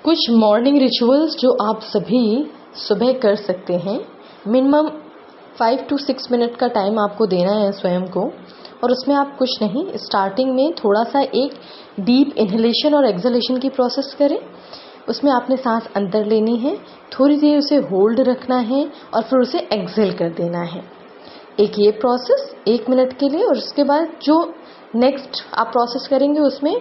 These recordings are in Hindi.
कुछ मॉर्निंग रिचुअल्स जो आप सभी सुबह कर सकते हैं। मिनिमम 5 to 6 मिनट का टाइम आपको देना है स्वयं को, और उसमें आप कुछ नहीं, स्टार्टिंग में थोड़ा सा एक डीप इनहेलेशन और एक्सहेलेशन की प्रोसेस करें। उसमें आपने सांस अंदर लेनी है, थोड़ी देर उसे होल्ड रखना है और फिर उसे एक्सहेल कर देना है। एक ये प्रोसेस 1 मिनट के लिए, और उसके बाद जो नेक्स्ट आप प्रोसेस करेंगे उसमें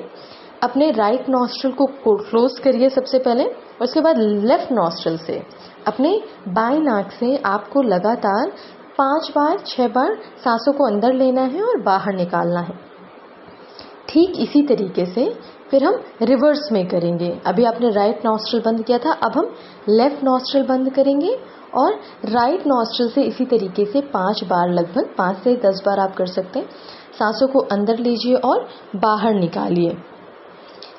अपने राइट नॉस्ट्रल को क्लोज करिए सबसे पहले, और उसके बाद लेफ्ट नॉस्ट्रल से अपने बाएं नाक से आपको लगातार 5 बार 6 बार सांसों को अंदर लेना है और बाहर निकालना है। ठीक इसी तरीके से फिर हम रिवर्स में करेंगे। अभी आपने राइट नॉस्ट्रल बंद किया था, अब हम लेफ्ट नॉस्ट्रल बंद करेंगे और राइट नॉस्ट्रल से इसी तरीके से 5 बार, लगभग 5 से 10 बार आप कर सकते हैं। सांसों को अंदर लीजिए और बाहर निकालिए,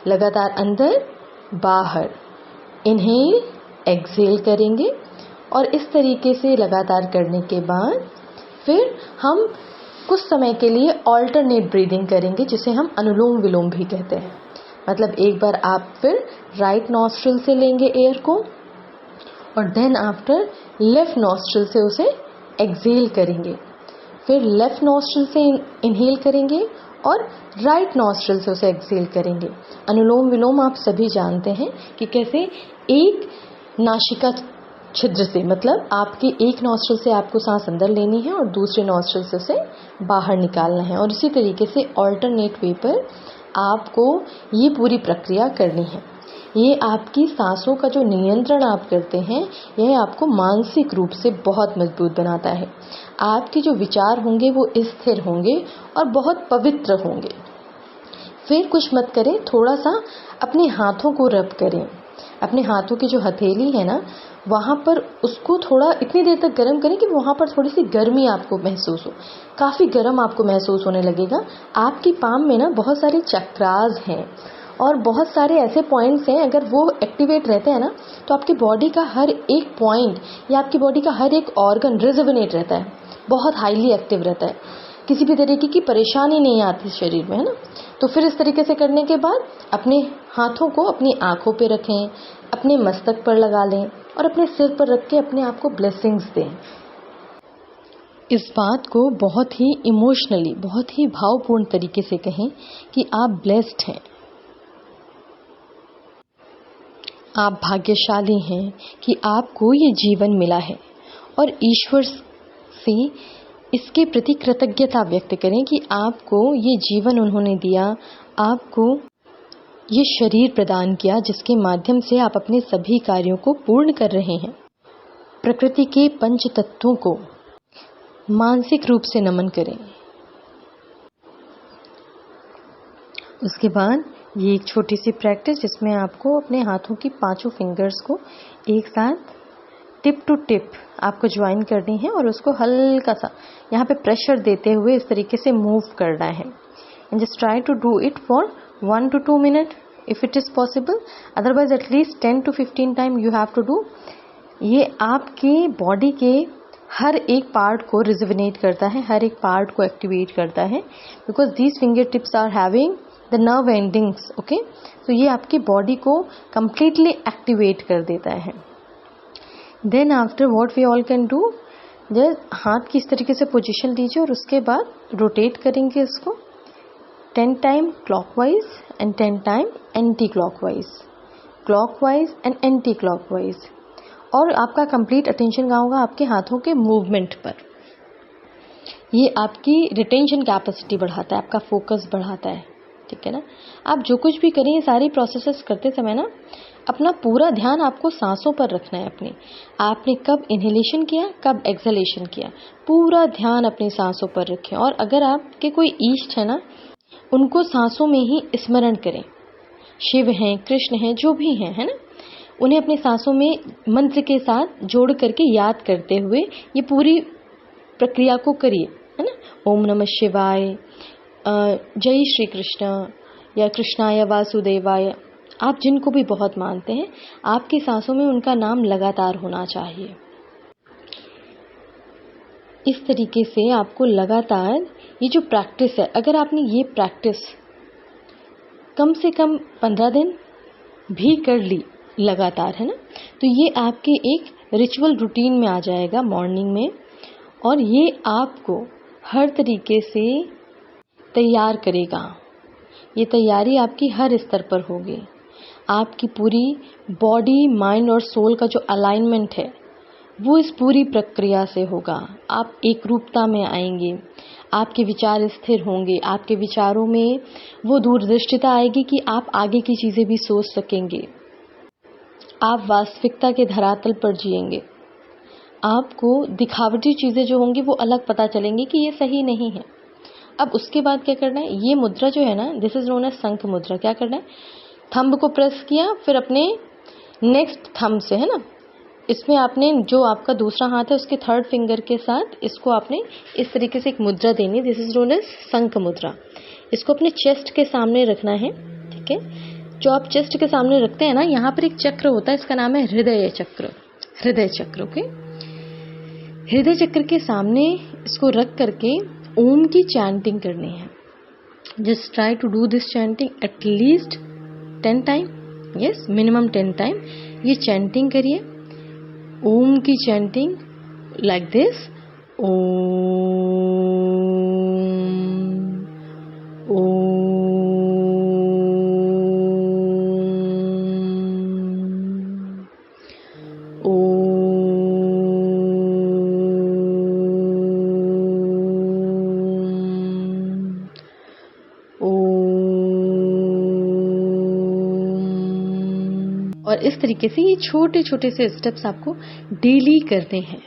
लगातार अंदर बाहर, इनहेल एक्सहेल करेंगे। और इस तरीके से लगातार करने के बाद फिर हम कुछ समय के लिए ऑल्टरनेट ब्रीदिंग करेंगे, जिसे हम अनुलोम विलोम भी कहते हैं। मतलब एक बार आप फिर राइट नॉस्ट्रल से लेंगे एयर को, और देन आफ्टर लेफ्ट नॉस्ट्रल से उसे एक्सहेल करेंगे, फिर लेफ्ट नॉस्ट्रल से इनहेल करेंगे और राइट नॉस्ट्रल से उसे एक्सहेल करेंगे। अनुलोम विलोम आप सभी जानते हैं कि कैसे एक नासिका छिद्र से, मतलब आपके एक नॉस्ट्रल से आपको सांस अंदर लेनी है और दूसरे नॉस्ट्रल से उसे बाहर निकालना है, और इसी तरीके से ऑल्टरनेट वे पर आपको ये पूरी प्रक्रिया करनी है। ये आपकी सांसों का जो नियंत्रण आप करते हैं, यह आपको मानसिक रूप से बहुत मजबूत बनाता है। आपके जो विचार होंगे वो स्थिर होंगे और बहुत पवित्र होंगे। फिर कुछ मत करें, थोड़ा सा अपने हाथों को रब करें। अपने हाथों की जो हथेली है ना, वहाँ पर उसको थोड़ा इतनी देर तक गर्म करें कि वहाँ पर थोड़ी सी गर्मी आपको महसूस हो। काफ़ी गर्म आपको महसूस होने लगेगा। आपकी पाम में ना बहुत सारे चक्रास हैं और बहुत सारे ऐसे पॉइंट्स हैं, अगर वो एक्टिवेट रहते हैं ना, तो आपकी बॉडी का हर एक पॉइंट या आपकी बॉडी का हर एक ऑर्गन रिजोनेट रहता है, बहुत हाईली एक्टिव रहता है, किसी भी तरीके की परेशानी नहीं आती शरीर में, है ना। तो फिर इस तरीके से करने के बाद अपने हाथों को अपनी आँखों पे रखें, अपने मस्तक पर लगा लें और अपने सिर पर रख के अपने आप को ब्लेसिंग्स दें। इस बात को बहुत ही इमोशनली, बहुत ही भावपूर्ण तरीके से कहें कि आप ब्लेस्ड हैं, आप भाग्यशाली हैं कि आपको ये जीवन मिला है, और ईश्वर से इसके प्रति कृतज्ञता व्यक्त करें कि आपको ये जीवन उन्होंने दिया, आपको ये शरीर प्रदान किया जिसके माध्यम से आप अपने सभी कार्यों को पूर्ण कर रहे हैं। प्रकृति के पंच तत्वों को मानसिक रूप से नमन करें। उसके बाद ये एक छोटी सी प्रैक्टिस, जिसमें आपको अपने हाथों की 5 फिंगर्स को एक साथ टिप टू टिप आपको ज्वाइन करनी है, और उसको हल्का सा यहाँ पे प्रेशर देते हुए इस तरीके से मूव करना है। And just try to do it for 1 to 2 minute if it is possible, otherwise at least 10 to 15 time you have to do. ये आपकी बॉडी के हर एक पार्ट को रिजुविनेट करता है, हर एक पार्ट को एक्टिवेट करता है, because these finger tips are having the nerve endings. Okay, तो ये आपकी बॉडी को कंप्लीटली एक्टिवेट कर देता है। Then after what we all can do, just हाथ की इस तरीके से पोजीशन लीजिए और उसके बाद रोटेट करेंगे इसको 10 time clockwise and 10 time anti clockwise, clockwise and anti clockwise. और आपका कंप्लीट अटेंशन कहाँ होगा? आपके हाथों के मूवमेंट पर। ये आपकी रिटेंशन कैपेसिटी बढ़ाता है, आपका फोकस बढ़ाता है, ठीक है ना। आप जो कुछ भी करें, ये सारी प्रोसेसेस करते समय ना अपना पूरा ध्यान आपको सांसों पर रखना है। अपने आपने कब इनहेलेशन किया, कब एक्सहेलेशन किया, पूरा ध्यान अपनी सांसों पर रखें। और अगर आपके कोई इष्ट है ना, उनको सांसों में ही स्मरण करें। शिव हैं, कृष्ण हैं, जो भी हैं, है ना, उन्हें अपनी सांसों में मंत्र के साथ जोड़ करके याद करते हुए ये पूरी प्रक्रिया को करिए, है ना। ओम नमः शिवाय, जय श्री कृष्ण या कृष्णाय वासुदेवाय, आप जिनको भी बहुत मानते हैं, आपकी सांसों में उनका नाम लगातार होना चाहिए। इस तरीके से आपको लगातार ये जो प्रैक्टिस है, अगर आपने ये प्रैक्टिस कम से कम 15 दिन भी कर ली, लगातार, है ना। तो ये आपके एक रिचुअल रूटीन में आ जाएगा मॉर्निंग में, और ये आपको हर तरीके से तैयार करेगा। ये तैयारी आपकी हर स्तर पर होगी। आपकी पूरी बॉडी, माइंड और सोल का जो अलाइनमेंट है वो इस पूरी प्रक्रिया से होगा। आप एक रूपता में आएंगे, आपके विचार स्थिर होंगे, आपके विचारों में वो दूरदृष्टिता आएगी कि आप आगे की चीज़ें भी सोच सकेंगे। आप वास्तविकता के धरातल पर जिएंगे। आपको दिखावटी चीज़ें जो होंगी वो अलग पता चलेंगी कि ये सही नहीं है। अब उसके बाद क्या करना है, ये मुद्रा जो है ना, दिस इज नोन एज शंख मुद्रा। क्या करना है, थंब को प्रेस किया, फिर अपने नेक्स्ट थंब से, है ना, इसमें आपने जो आपका दूसरा हाथ है उसके थर्ड फिंगर के साथ इसको आपने इस तरीके से एक मुद्रा देनी है। दिस इज नोन एज शंख मुद्रा। इसको अपने चेस्ट के सामने रखना है, ठीक है। जो आप चेस्ट के सामने रखते हैं ना, यहाँ पर एक चक्र होता है, इसका नाम है हृदय चक्र। हृदय चक्र, ओके। हृदय चक्र के सामने इसको रख करके ओम की चैंटिंग करनी है। Just try to do this chanting at least 10 time, yes, minimum 10 time. ये चैंटिंग करिए, ओम की chanting like this, Om Om और इस तरीके से ये छोटे छोटे से स्टेप्स आपको डेली करने हैं।